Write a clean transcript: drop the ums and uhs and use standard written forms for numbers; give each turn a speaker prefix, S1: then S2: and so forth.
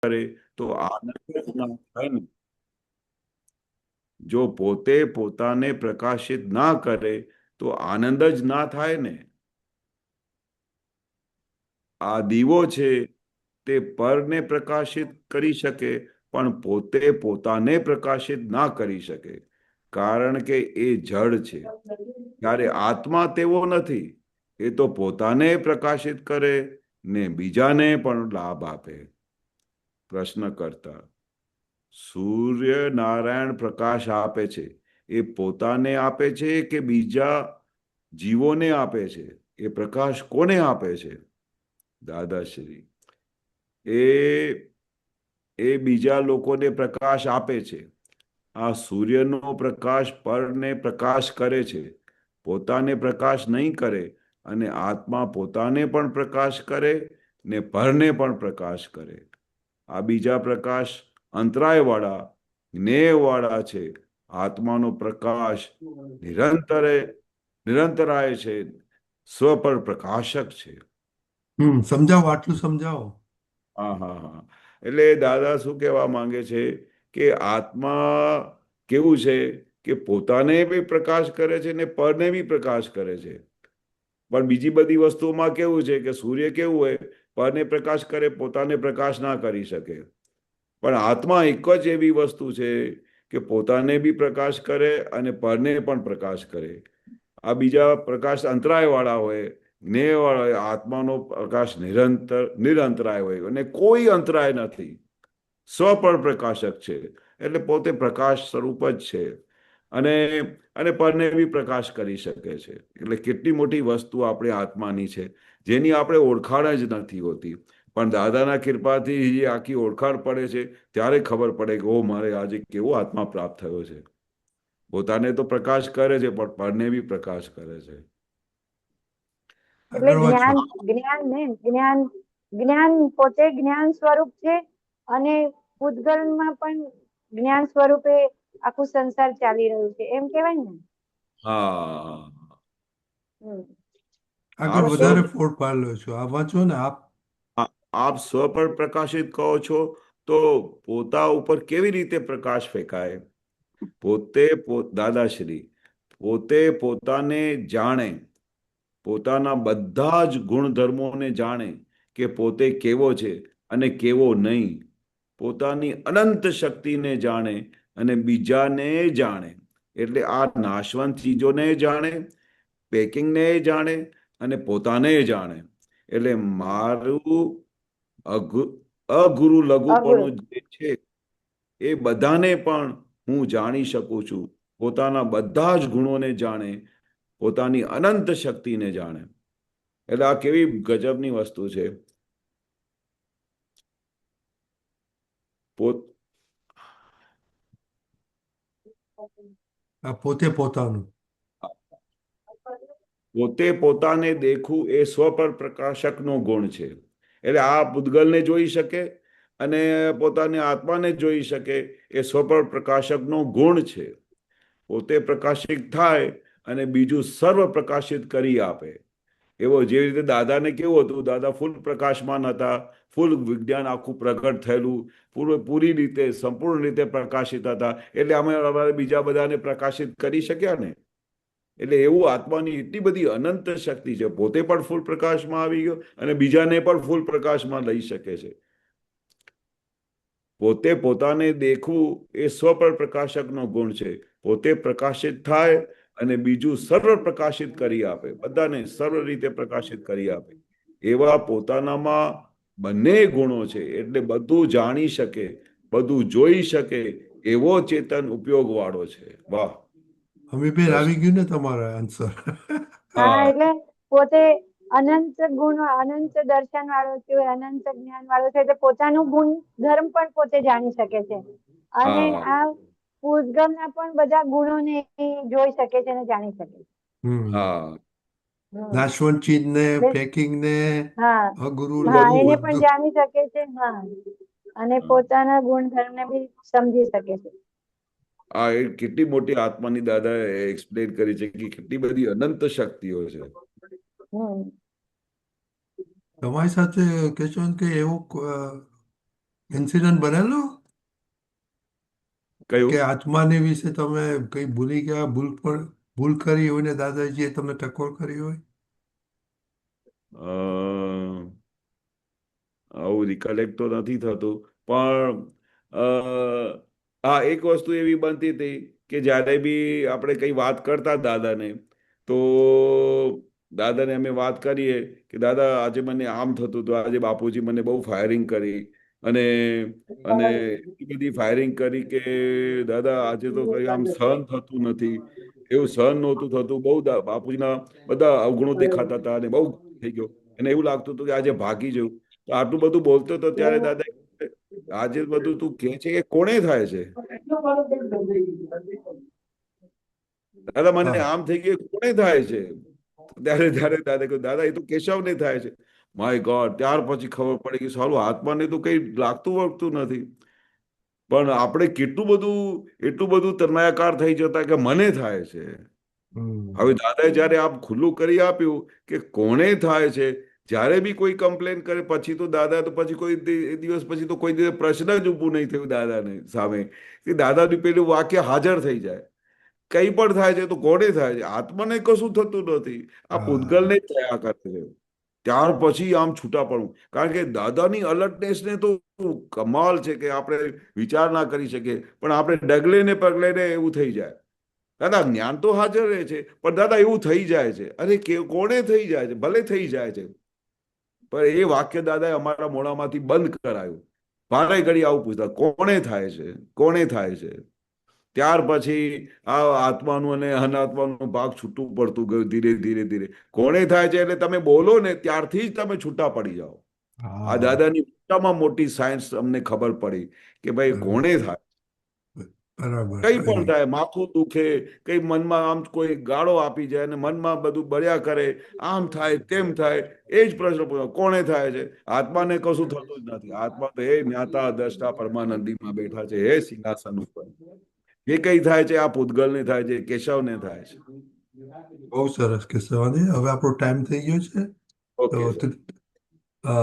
S1: કરે તો આનંદ જ ના થાય ને. જો પોતે પોતાને પ્રકાશિત ના કરે તો આનંદ જ ના થાય ને. આ દીવો છે તે પરને પ્રકાશિત કરી શકે પણ પોતે પોતાને પ્રકાશિત ના કરી શકે, કારણ કે એ જડ છે. ત્યારે આત્મા તેવો નથી. એ તો પોતાને પ્રકાશિત કરે ને બીજાને પણ લાભ આપે. પ્રશ્ન કરતા: સૂર્ય નારાયણ પ્રકાશ આપે છે, એ પોતાને આપે છે કે બીજા જીવોને આપે છે? એ પ્રકાશ કોને આપે છે? દાદાશ્રી: એ એ બીજા લોકોને પ્રકાશ આપે છે. આ સૂર્યનો પ્રકાશ પરને પ્રકાશ કરે છે, પોતાને પ્રકાશ નહીં કરે. અને આત્મા પોતાને પણ પ્રકાશ કરે ને પરને પણ પ્રકાશ કરે. આ બીજા પ્રકાશ અંતરાયવાળા, જ્ઞેયવાળા છે. આત્માનો પ્રકાશ નિરંતરાય છે, સ્વ પર પ્રકાશક છે.
S2: સમજાવો, આટલું સમજાવો.
S1: હા હા હા. એટલે દાદા શું કહેવા માંગે છે કે આત્મા કેવું છે કે પોતાને બી પ્રકાશ કરે છે ને પરને બી પ્રકાશ કરે છે. પણ બીજી બધી વસ્તુઓમાં કેવું છે કે સૂર્ય કેવું હોય, પરને પ્રકાશ કરે, પોતાને પ્રકાશ ના કરી શકે. પણ આત્મા એક જ એવી વસ્તુ છે કે પોતાને બી પ્રકાશ કરે અને પરને પણ પ્રકાશ કરે. આ બીજા પ્રકાશ અંતરાય વાળા હોય, જ્ઞેય વાળા હોય. આત્માનો પ્રકાશ નિરંતરાય હોય અને કોઈ અંતરાય નથી. સ્વ પર પ્રકાશક છે, એટલે પોતે પ્રકાશ સ્વરૂપ જ છે. અને અને પરને બી પ્રકાશ કરી શકે છે. એટલે કેટલી મોટી વસ્તુ આપણી આત્માની છે, જેની આપણે ઓળખાણ જ નથી હોતી. પણ દાદાના કૃપાથી જે આખી ઓળખાણ પડે છે ત્યારે ખબર પડે કે ઓ, મારે આજે કેવો આત્મા પ્રાપ્ત થયો છે. પોતાને તો પ્રકાશ કરે છે પણ પરને બી પ્રકાશ કરે છે.
S3: એટલે
S2: આગળ વાંચો.
S3: જ્ઞાન પોતે જ્ઞાન સ્વરૂપ છે અને પૂતગલમાં પણ જ્ઞાન સ્વરૂપે આખું સંસાર ચાલી રહ્યું છે, એમ કેવાય ને?
S1: હા.
S2: આગળ
S1: આપ સ્વ
S2: વધારે ફોડ પાડલો છો, આ વાંચો ને આપ.
S1: આપ સ્વ પર પ્રકાશિત કહો છો તો પોતા ઉપર કેવી રીતે પ્રકાશ ફેંકાય? દાદાશ્રી પોતે પોતાને જાણે, પોતાના બધા જ ગુણધર્મોને જાણે કે પોતે કેવો છે અને કેવો નહીં. પોતાની અનંત શક્તિને જાણે અને બીજાને જાણે. એટલે આ નાશવંત ચીજોને જાણે, પેકિંગને જાણે અને પોતાને જાણે. એટલે મારું અગુરુ લઘુપણું જે છે એ બધાને પણ હું જાણી શકું છું. પોતાના બધા જ ગુણોને જાણે, પોતાની અનંત શક્તિને જાણે. એટલે આ કેવી ગજબની વસ્તુ છે.
S2: આ પોતે પોતાનું.
S1: પોતે પોતાને દેખવું એ સ્વ પર પ્રકાશકનો ગુણ છે. એટલે આ પૂતગલને જોઈ શકે અને પોતાની આત્માને જોઈ શકે, એ સ્વ પર પ્રકાશકનો ગુણ છે. પોતે પ્રકાશિત થાય અને બીજું સર્વ પ્રકાશિત કરી આપે. એવો જેવી રીતે દાદાને કેવું હતું, દાદા ફૂલ પ્રકાશમાન હતા, ફૂલ વિજ્ઞાન આખું પ્રગટ થયેલું, પૂરી રીતે સંપૂર્ણ રીતે પ્રકાશિત હતા. એટલે અમે બીજા બધાને પ્રકાશિત કરી શક્યા ને. એટલે એવું આત્માની એટલી બધી અનંત શક્તિ છે. પોતે પણ ફૂલ પ્રકાશમાં આવી ગયો અને બીજાને પણ ફૂલ પ્રકાશમાં લઈ શકે છે. પોતે પોતાને દેખવું એ સ્વ પર પ્રકાશકનો ગુણ છે. પોતે પ્રકાશિત થાય અને બીજું સર્વ પ્રકાશિત કરી આપે, બધાને સર્વ રીતે પ્રકાશિત કરી આપે. એવા પોતાનામાં બંને ગુણો છે. એટલે બધું જાણી શકે, બધું જોઈ શકે એવો ચેતન ઉપયોગ વાળો છે. વાહ.
S2: અમીબેન, આવી ગયું ને તમારા આન્સર?
S3: હા, એટલે પોતે અનંત ગુણ, અનંત દર્શન વાળો છે, અનંત જ્ઞાન વાળો છે, એટલે પોતાનું ગુણ ધર્મ પણ પોતે જાણી શકે છે. અને આ પૂતગલના પણ બધા ગુણોને જોઈ શકે છે અને જાણી શકે છે.
S1: હા.
S2: નાશવંત ચીજ ને, પેકિંગ ને,
S3: હા
S2: અગુરુ
S3: હા,
S2: લઘુ
S3: એને પણ
S2: બધું.
S3: જાણી શકે છે. હા, અને પોતાના ગુણધર્મ ને બી સમજી શકે છે.
S1: આ કેટલી મોટી આત્માની દાદા એક્સપ્લેન કરી છે કે કેટલી બધી અનંત શક્તિઓ છે.
S2: તમારી સાથે કેશવંત કે એવું ઇન્સિડન્ટ બનેલો
S1: કયું?
S2: કે આત્માની વિશે તમે કઈ ભૂલી ગયા, ભૂલ કરી હોય ને દાદાજીએ તમને ટકોર કરી હોય?
S1: અ, આવું રિકલેક્ટ તો નથી થતું, પણ અ, હા, એક વસ્તુ એવી બનતી હતી કે જ્યારે બી આપણે કઈ વાત કરતા દાદાને, તો દાદાને અમે વાત કરીએ કે દાદા આજે મને આમ થતું હતું, આજે બાપુજી મને બહુ ફાયરિંગ કરી, અને અને એટલી બધી ફાયરિંગ કરી કે દાદા આજે તો કઈ આમ સહન થતું નથી, એવું સહન નહોતું થતું, બહુ બાપુજીના બધા અવગુણો દેખાતા હતા અને બહુ થઈ ગયો, એને એવું લાગતું હતું કે આજે ભાગી જવું. તો આટલું બધું બોલતો હતો ત્યારે દાદા આજે બધું તું કે છે એ કોણે થાય છે? દાદા મને
S2: હા.
S1: આમ થઈ ગયું, કોણે થાય છે? ત્યારે ત્યારે દાદા કહ્યું દાદા એ તો કેશવને થાય છે. માય ગોડ, ત્યાર પછી ખબર પડી કે સાલું આત્માને તો કઈ લાગતું વળગતું નથી. પણ આપણે એટલું બધું તન્માયાકાર થઈ જતા કે મને થાય છે. હવે
S2: હમ.
S1: દાદાએ જ્યારે આપ ખુલ્લું કરી આપ્યું કે કોણે થાય છે, જ્યારે બી કોઈ કમ્પ્લેન કરે પછી તો દાદા તો પછી કોઈ દિવસ પછી તો કોઈ દિવસ પ્રશ્ન જ ઊભું નહીં થયું દાદાને સામે, કે દાદાનું પેલું વાક્ય હાજર થઈ જાય. કંઈ પણ થાય છે તો કોને થાય છે? આત્માને કશું થતું નથી, આ
S2: હા.
S1: પૂતગલને જ થયા કરે છે. ત્યાર પછી આમ છૂટા પડવું, કારણ કે દાદાની અલર્ટનેસ ને તો કમાલ છે કે આપણે વિચાર ના કરી શકીએ, પણ આપણે ડગલે ને પગલે ને એવું થઈ જાય. દાદા જ્ઞાન તો હાજર રહે છે, પણ દાદા એવું થઈ જાય છે. અરે કોણે થઈ જાય છે? ભલે થઈ જાય છે, પણ એ વાક્ય દાદાએ અમારા મોઢામાંથી બંધ કરાયું. વારે ઘડી આવું પૂછતા કોણે થાય છે, કોણે થાય છે? ત્યાર પછી આ આત્માનું અને અનાત્માનું ભાગ છૂટું પડતું ગયું ધીરે ધીરે ધીરે. કોણે થાય છે એટલે તમે બોલો ને ત્યારથી જ તમે છૂટા પડી જાઓ. આ
S2: હા.
S1: દાદાની મોટામાં મોટી સાયન્સ અમને ખબર પડી કે ભાઈ
S2: બરાબર.
S1: કોણે થાય.
S2: બરાબર.
S1: કઈ પણ થાય, માથું દુખે, કઈ મનમાં આમ કોઈ ગાળો આપી જાય અને મનમાં બધું બળ્યા કરે, આમ થાય તેમ થાય, એ જ પ્રશ્ન પૂછો કોણે થાય છે? આત્માને કશું થતું જ નથી. આત્મા તો એ જ્ઞાતા દ્રષ્ટા પરમાનંદીમાં બેઠા છે, હે સિંહાસન ઉપર. એ કઈ થાય છે? આ પૂતગલને થાય છે, કેશવને થાય છે.
S2: બહુ સરસ કે સવારે હવે આપણો ટાઈમ થઈ ગયો છે.
S1: ઓકે
S2: તો
S1: સર.
S2: અ,